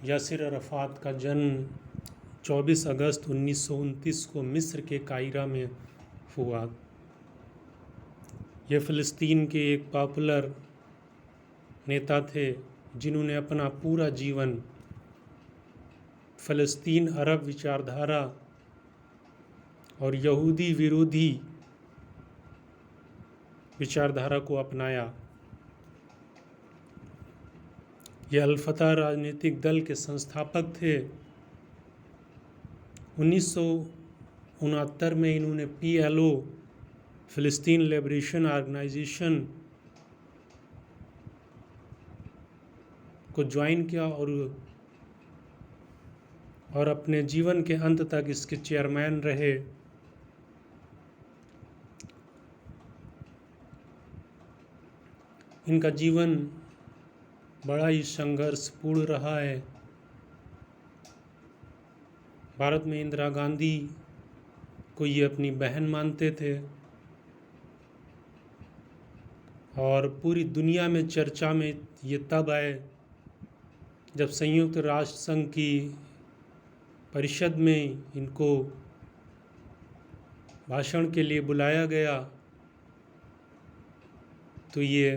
Yasser Arafat का जन्म 24 अगस्त 1929 को मिस्र के काहिरा में हुआ। ये फ़लस्तीन के एक पॉपुलर नेता थे जिन्होंने अपना पूरा जीवन फ़लस्तीन अरब विचारधारा और यहूदी विरोधी विचारधारा को अपनाया। ये अल-फतह राजनीतिक दल के संस्थापक थे। 1969 में इन्होंने PLO फ़लस्तीन लिबरेशन ऑर्गेनाइजेशन को ज्वाइन किया और अपने जीवन के अंत तक इसके चेयरमैन रहे। इनका जीवन बड़ा ही संघर्षपूर्ण रहा है। भारत में इंदिरा गांधी को ये अपनी बहन मानते थे और पूरी दुनिया में चर्चा में ये तब आए जब संयुक्त राष्ट्र संघ की परिषद में इनको भाषण के लिए बुलाया गया, तो ये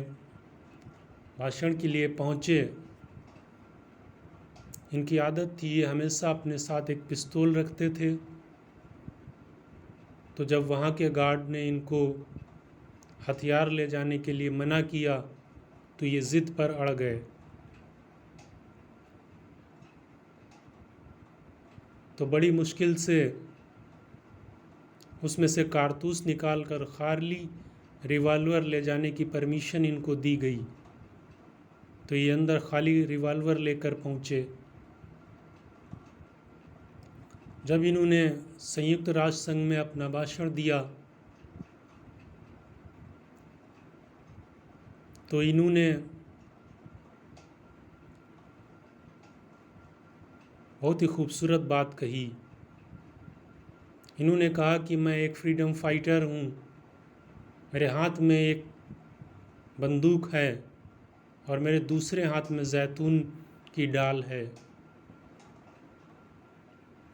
भाषण के लिए पहुँचे। इनकी आदत थी, ये हमेशा अपने साथ एक पिस्तौल रखते थे। तो जब वहाँ के गार्ड ने इनको हथियार ले जाने के लिए मना किया तो ये ज़िद पर अड़ गए। तो बड़ी मुश्किल से उसमें से कारतूस निकाल कर खाली रिवॉल्वर ले जाने की परमिशन इनको दी गई। तो ये अंदर खाली रिवॉल्वर लेकर पहुँचे। जब इन्होंने संयुक्त राष्ट्र संघ में अपना भाषण दिया तो इन्होंने बहुत ही खूबसूरत बात कही। इन्होंने कहा कि मैं एक फ्रीडम फाइटर हूँ, मेरे हाथ में एक बंदूक है और मेरे दूसरे हाथ में जैतून की डाल है।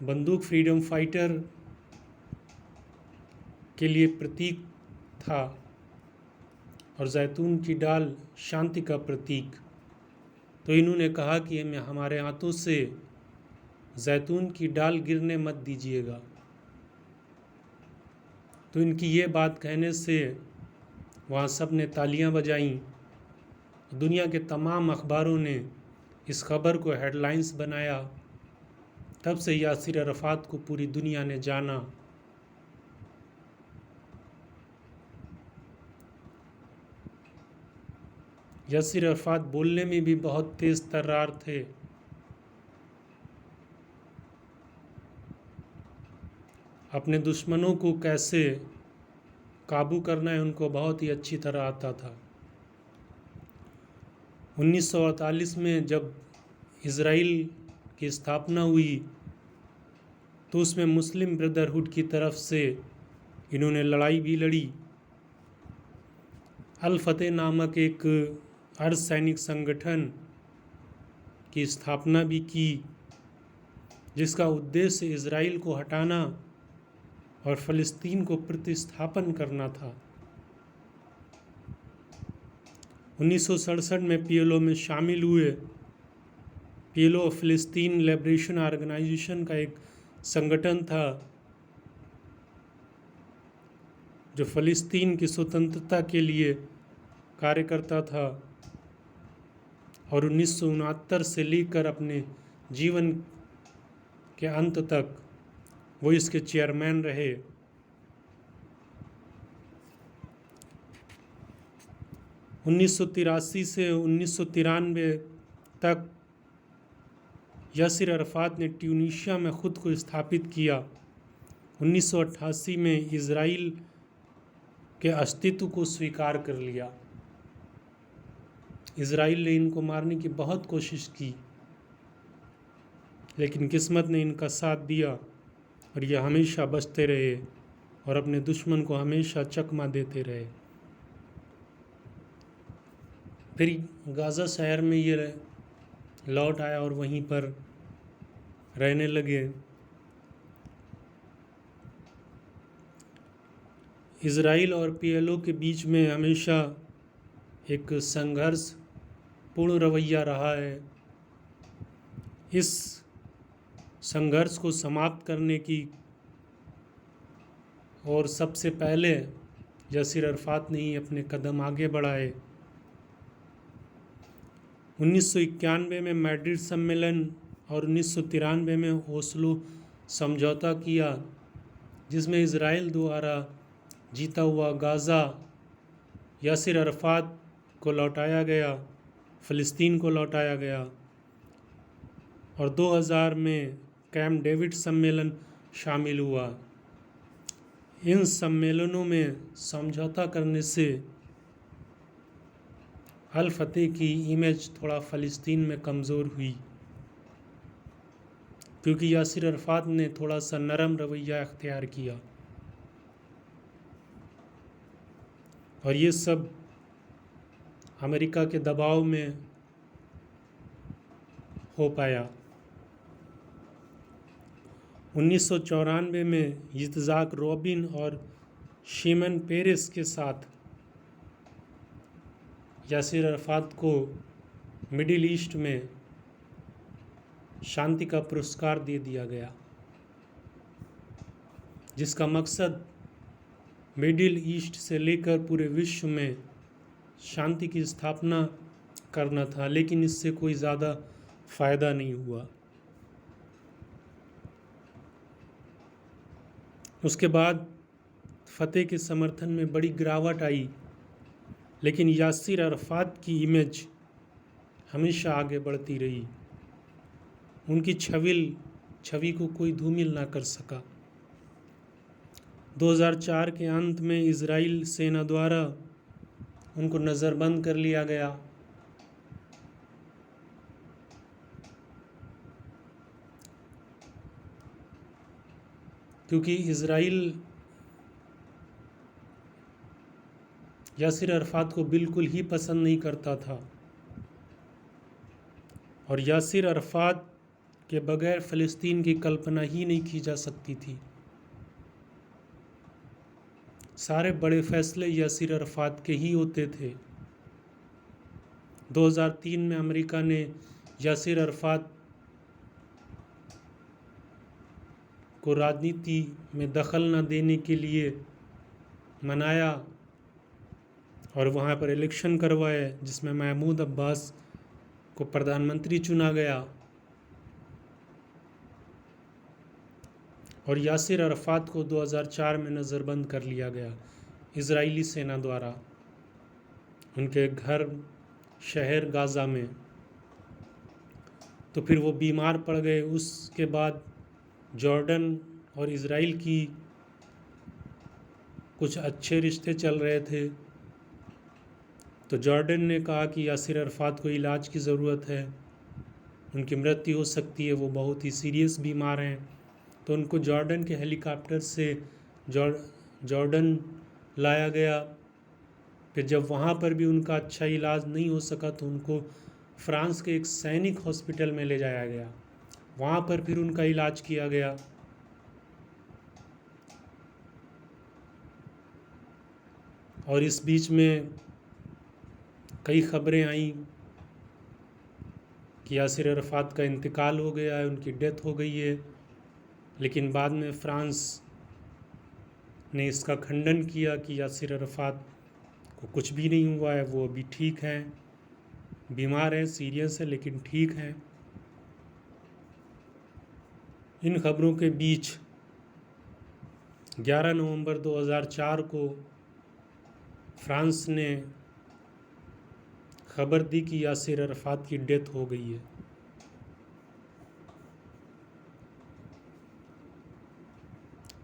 बंदूक फ्रीडम फाइटर के लिए प्रतीक था और जैतून की डाल शांति का प्रतीक। तो इन्होंने कहा कि हमारे हाथों से जैतून की डाल गिरने मत दीजिएगा। तो इनकी ये बात कहने से वहाँ सब ने तालियां बजाईं। दुनिया के तमाम अखबारों ने इस खबर को हेडलाइंस बनाया। तब से यासिर अराफात को पूरी दुनिया ने जाना। यासिर अराफात बोलने में भी बहुत तेज़ तर्रार थे। अपने दुश्मनों को कैसे काबू करना है उनको बहुत ही अच्छी तरह आता था। 1948 में जब इज़राइल की स्थापना हुई तो उसमें मुस्लिम ब्रदरहुड की तरफ से इन्होंने लड़ाई भी लड़ी। अल-फतह नामक एक अर्धसैनिक संगठन की स्थापना भी की जिसका उद्देश्य इज़राइल को हटाना और फ़लस्तीन को प्रतिस्थापन करना था। 1967 में PLO में शामिल हुए। PLO फ़लस्तीन लिबरेशन ऑर्गेनाइजेशन का एक संगठन था जो फ़लस्तीन की स्वतंत्रता के लिए कार्य करता था और 1969 से लेकर अपने जीवन के अंत तक वो इसके चेयरमैन रहे। 1983 से 1993 तक यासिर अराफात ने ट्यूनीशिया में ख़ुद को स्थापित किया। 1988 में इज़राइल के अस्तित्व को स्वीकार कर लिया। इज़राइल ने इनको मारने की बहुत कोशिश की लेकिन किस्मत ने इनका साथ दिया और ये हमेशा बचते रहे और अपने दुश्मन को हमेशा चकमा देते रहे। फिर गाज़ा शहर में ये लौट आया और वहीं पर रहने लगे। इज़राइल और पीएलओ के बीच में हमेशा एक संघर्ष पूर्ण रवैया रहा है। इस संघर्ष को समाप्त करने की और सबसे पहले यासिर अरफात ने ही अपने कदम आगे बढ़ाए। 1991 में मैड्रिड सम्मेलन और 1993 में ओस्लो समझौता किया, जिसमें इज़राइल द्वारा जीता हुआ गाज़ा यासिर अरफात को लौटाया गया, फ़लस्तीन को लौटाया गया। और 2000 में कैंप डेविड सम्मेलन शामिल हुआ। इन सम्मेलनों में समझौता करने से अल फतेह की इमेज थोड़ा फ़लस्तीन में कमज़ोर हुई, क्योंकि यासिर अरफात ने थोड़ा सा नरम रवैया अख्तियार किया। और ये सब अमेरिका के दबाव में हो पाया। 1994 में इत्ज़ाक रबिन और शिमन पेरेस के साथ यासिर अरफात को मिडिल ईस्ट में शांति का पुरस्कार दे दिया गया, जिसका मकसद मिडिल ईस्ट से लेकर पूरे विश्व में शांति की स्थापना करना था, लेकिन इससे कोई ज़्यादा फ़ायदा नहीं हुआ। उसके बाद फतेह के समर्थन में बड़ी गिरावट आई, लेकिन यासिर अरफात की इमेज हमेशा आगे बढ़ती रही। उनकी छवि को कोई धूमिल ना कर सका। 2004 के अंत में इज़राइल सेना द्वारा उनको नज़रबंद कर लिया गया। क्योंकि इज़राइल यासिर अरफात को बिल्कुल ही पसंद नहीं करता था, और यासिर अरफात के बगैर फ़लस्तीन की कल्पना ही नहीं की जा सकती थी। सारे बड़े फैसले यासिर अरफात के ही होते थे। 2003 में अमेरिका ने यासिर अरफात को राजनीति में दखल न देने के लिए मनाया और वहाँ पर इलेक्शन करवाए, जिसमें महमूद अब्बास को प्रधानमंत्री चुना गया। और यासिर अरफात को 2004 में नज़रबंद कर लिया गया इज़राइली सेना द्वारा उनके घर शहर गाज़ा में। तो फिर वो बीमार पड़ गए। उसके बाद जॉर्डन और इज़राइल की कुछ अच्छे रिश्ते चल रहे थे, तो जॉर्डन ने कहा कि यासिर अरफात को इलाज की ज़रूरत है, उनकी मृत्यु हो सकती है, वो बहुत ही सीरियस बीमार हैं। तो उनको जॉर्डन के हेलीकॉप्टर से जॉर्डन लाया गया। फिर जब वहाँ पर भी उनका अच्छा इलाज नहीं हो सका तो उनको फ्रांस के एक सैनिक हॉस्पिटल में ले जाया गया। वहाँ पर फिर उनका इलाज किया गया। और इस बीच में कई खबरें आईं कि यासिर अरफात का इंतकाल हो गया है, उनकी डेथ हो गई है। लेकिन बाद में फ्रांस ने इसका खंडन किया कि यासिर अरफात को कुछ भी नहीं हुआ है, वो अभी ठीक हैं, बीमार हैं, सीरियस है, लेकिन ठीक हैं। इन खबरों के बीच 11 नवंबर 2004 को फ्रांस ने खबर दी कि यासिर अरफात की डेथ हो गई है।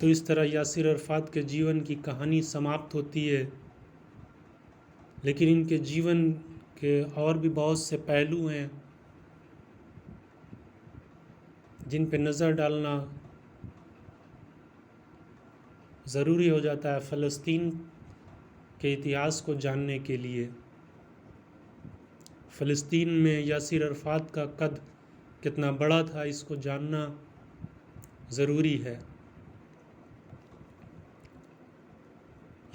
तो इस तरह यासिर अरफात के जीवन की कहानी समाप्त होती है। लेकिन इनके जीवन के और भी बहुत से पहलू हैं जिन पे नज़र डालना ज़रूरी हो जाता है फ़लस्तीन के इतिहास को जानने के लिए। फ़लस्तीन में यासिर अरफ़ात का कद कितना बड़ा था, इसको जानना ज़रूरी है।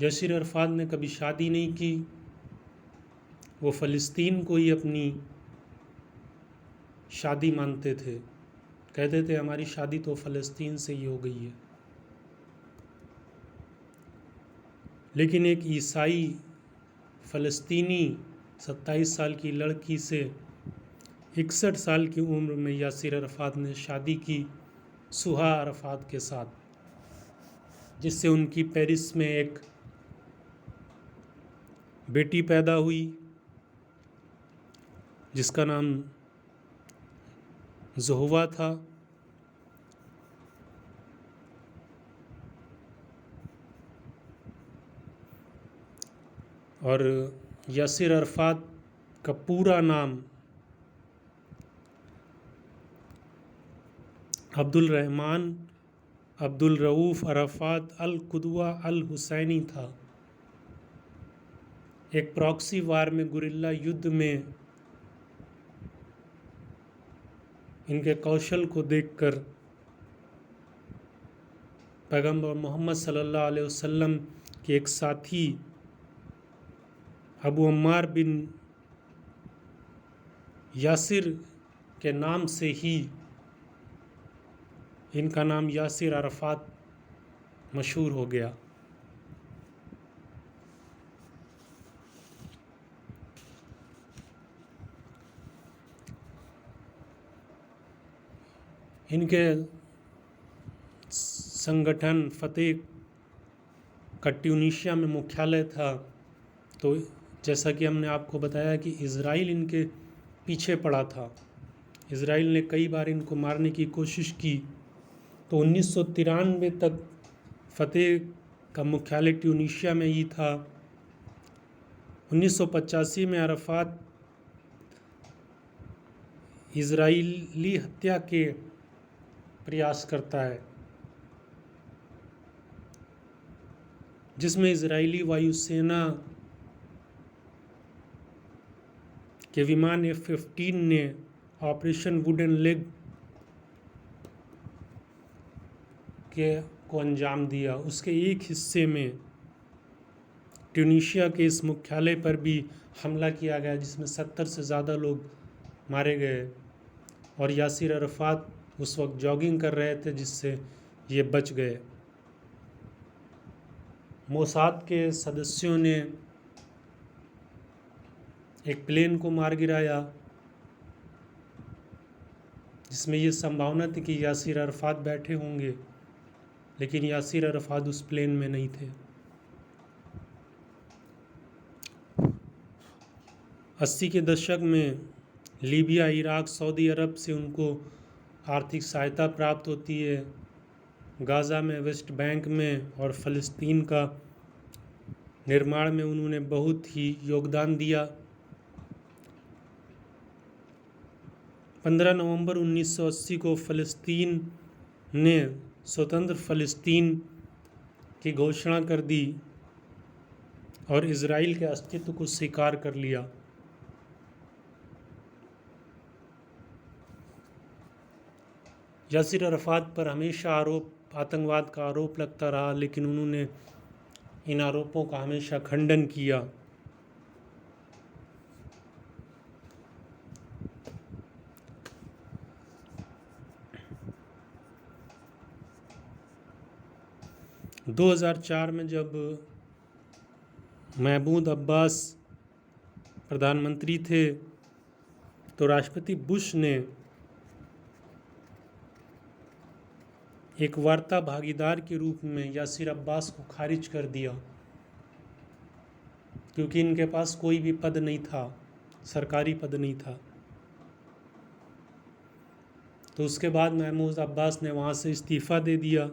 यासिर अरफ़ात ने कभी शादी नहीं की, वो फ़लस्तीन को ही अपनी शादी मानते थे, कहते थे हमारी शादी तो फ़लस्तीन से ही हो गई है। लेकिन एक ईसाई फ़लस्तीनी 27 साल की लड़की से 61 साल की उम्र में यासिर अरफ़ात ने शादी की सुहा अरफ़ात के साथ, जिससे उनकी पेरिस में एक बेटी पैदा हुई जिसका नाम ज़ोहवा था। और यासिर अरफ़ात का पूरा नाम अब्दुल रहमान अब्दुल रऊफ़ अरफ़ात अल कुदवा अल हुसैनी था। एक प्रॉक्सी वार में, गुरिल्ला युद्ध में इनके कौशल को देखकर पैगंबर मोहम्मद सल्लल्लाहु अलैहि वसल्लम के एक साथी अबू अम्मार बिन यासिर के नाम से ही इनका नाम यासिर अरफ़ात मशहूर हो गया। इनके संगठन फतेह का ट्यूनीशिया में मुख्यालय था। तो जैसा कि हमने आपको बताया कि इज़राइल इनके पीछे पड़ा था, इज़राइल ने कई बार इनको मारने की कोशिश की। तो 1993 तक फतेह का मुख्यालय ट्यूनीशिया में ही था। 1985 में अरफ़ात इज़राइली हत्या के प्रयास करता है, जिसमें इज़राइली वायुसेना के विमान F-15 ने ऑपरेशन वुडन लेग को अंजाम दिया। उसके एक हिस्से में ट्यूनीशिया के इस मुख्यालय पर भी हमला किया गया, जिसमें 70 से ज़्यादा लोग मारे गए। और यासिर अरफ़ात उस वक्त जॉगिंग कर रहे थे, जिससे ये बच गए। मोसाद के सदस्यों ने एक प्लेन को मार गिराया, जिसमें ये संभावना थी कि यासिर अरफ़ात बैठे होंगे, लेकिन यासिर अरफ़ात उस प्लेन में नहीं थे। 80 के दशक में लीबिया, इराक, सऊदी अरब से उनको आर्थिक सहायता प्राप्त होती है। गाज़ा में, वेस्ट बैंक में और फ़लस्तीन का निर्माण में उन्होंने बहुत ही योगदान दिया। 15 नवंबर 1980 को फ़लस्तीन ने स्वतंत्र फ़लस्तीन की घोषणा कर दी और इज़राइल के अस्तित्व को स्वीकार कर लिया। यासिर अरफ़ात पर हमेशा आतंकवाद का आरोप लगता रहा, लेकिन उन्होंने इन आरोपों का हमेशा खंडन किया। – 2004 में जब महमूद अब्बास प्रधानमंत्री थे, तो राष्ट्रपति बुश ने एक वार्ता भागीदार के रूप में यासिर अब्बास को खारिज कर दिया, क्योंकि इनके पास कोई भी पद नहीं था, सरकारी पद नहीं था। तो उसके बाद महमूद अब्बास ने वहाँ से इस्तीफ़ा दे दिया।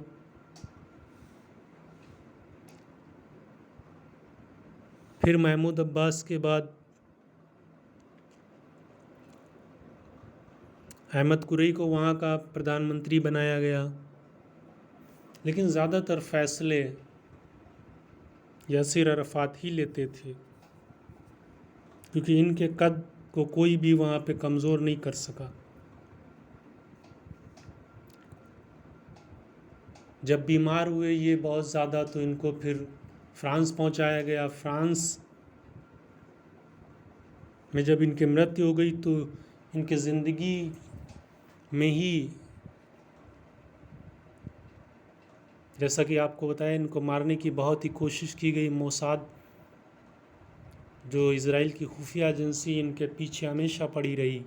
फिर महमूद अब्बास के बाद अहमद कुरैशी को वहाँ का प्रधानमंत्री बनाया गया, लेकिन ज़्यादातर फैसले यासिर अरफ़ात ही लेते थे, क्योंकि इनके कद को कोई भी वहाँ पे कमज़ोर नहीं कर सका। जब बीमार हुए ये बहुत ज़्यादा तो इनको फिर फ्रांस पहुँचाया गया। फ्रांस में जब इनकी मृत्यु हो गई तो इनकी ज़िंदगी में ही, जैसा कि आपको बताया, इनको मारने की बहुत ही कोशिश की गई। मोसाद जो इज़राइल की खुफिया एजेंसी, इनके पीछे हमेशा पड़ी रही।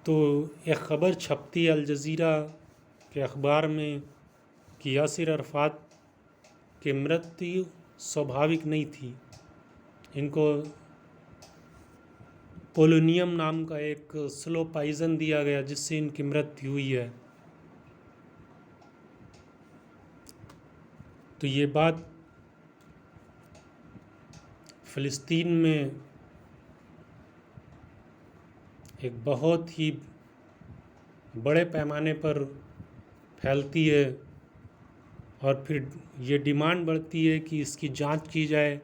तो एक ख़बर छपती अल जज़ीरा के अखबार में कि यासिर अरफ़ात की मृत्यु स्वाभाविक नहीं थी। इनको पोलोनियम नाम का एक स्लो पॉइज़न दिया गया जिससे इनकी मृत्यु हुई है। तो ये बात फ़िलिस्तीन में एक बहुत ही बड़े पैमाने पर फैलती है और फिर ये डिमांड बढ़ती है कि इसकी जांच की जाए।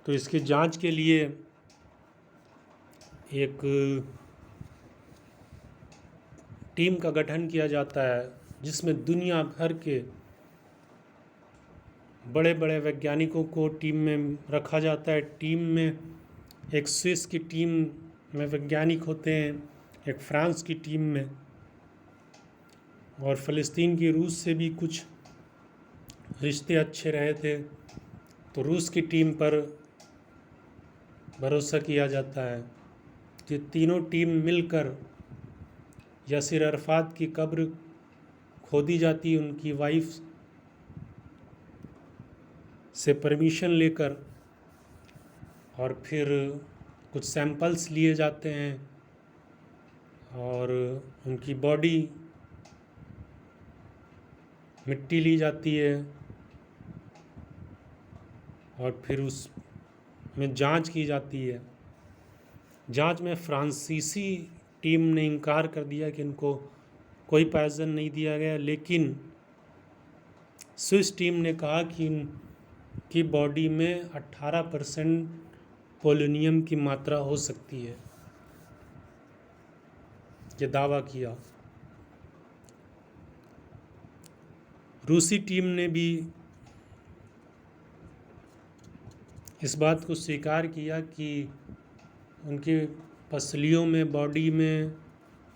तो इसकी जांच के लिए एक टीम का गठन किया जाता है जिसमें दुनिया भर के बड़े बड़े वैज्ञानिकों को टीम में रखा जाता है। टीम में एक स्विस की टीम में वैज्ञानिक होते हैं, एक फ्रांस की टीम में, और फ़लस्तीन की रूस से भी कुछ रिश्ते अच्छे रहे थे तो रूस की टीम पर भरोसा किया जाता है। ये तीनों टीम मिलकर यासिर अरफ़ात की कब्र खोदी जाती, उनकी वाइफ से परमिशन लेकर, और फिर कुछ सैंपल्स लिए जाते हैं और उनकी बॉडी, मिट्टी ली जाती है और फिर उसमें जांच की जाती है। जांच में फ्रांसीसी टीम ने इनकार कर दिया कि इनको कोई पॉइज़न नहीं दिया गया, लेकिन स्विस टीम ने कहा कि इनकी बॉडी में 18% पोलोनियम की मात्रा हो सकती है, ये दावा किया। रूसी टीम ने भी इस बात को स्वीकार किया कि उनकी पसलियों में, बॉडी में,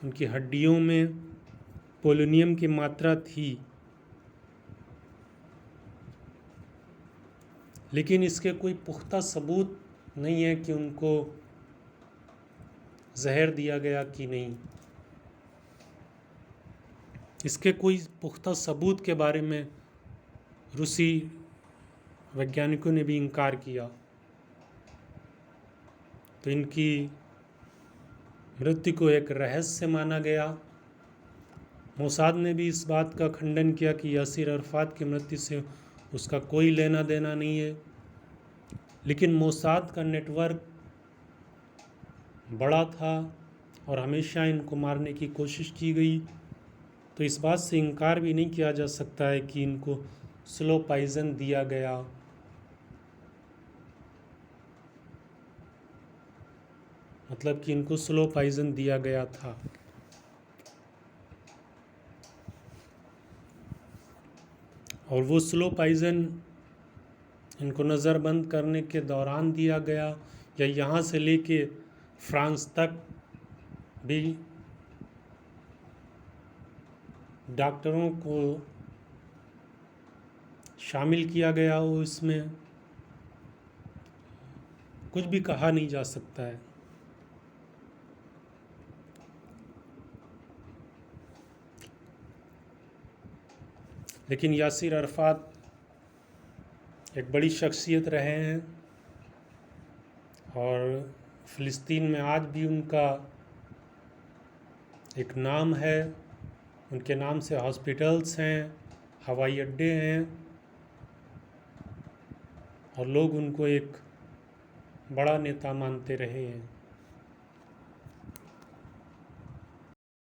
उनकी हड्डियों में पोलोनियम की मात्रा थी, लेकिन इसके कोई पुख्ता सबूत नहीं है कि उनको जहर दिया गया कि नहीं। इसके कोई पुख्ता सबूत के बारे में रूसी वैज्ञानिकों ने भी इनकार किया। तो इनकी मृत्यु को एक रहस्य माना गया। मोसाद ने भी इस बात का खंडन किया कि यासिर अरफ़ात की मृत्यु से उसका कोई लेना देना नहीं है, लेकिन मोसाद का नेटवर्क बड़ा था और हमेशा इनको मारने की कोशिश की गई। तो इस बात से इनकार भी नहीं किया जा सकता है कि इनको स्लो पॉइज़न दिया गया। मतलब कि इनको स्लो पॉइज़न दिया गया था। और वो स्लो पॉइज़न इनको नज़रबंद करने के दौरान दिया गया या यहाँ से लेके फ्रांस तक भी डॉक्टरों को शामिल किया गया हो, इसमें कुछ भी कहा नहीं जा सकता है। लेकिन यासिर अरफ़ात एक बड़ी शख्सियत रहे हैं और फ़िलिस्तीन में आज भी उनका एक नाम है। उनके नाम से हॉस्पिटल्स हैं, हवाई अड्डे हैं और लोग उनको एक बड़ा नेता मानते रहे हैं।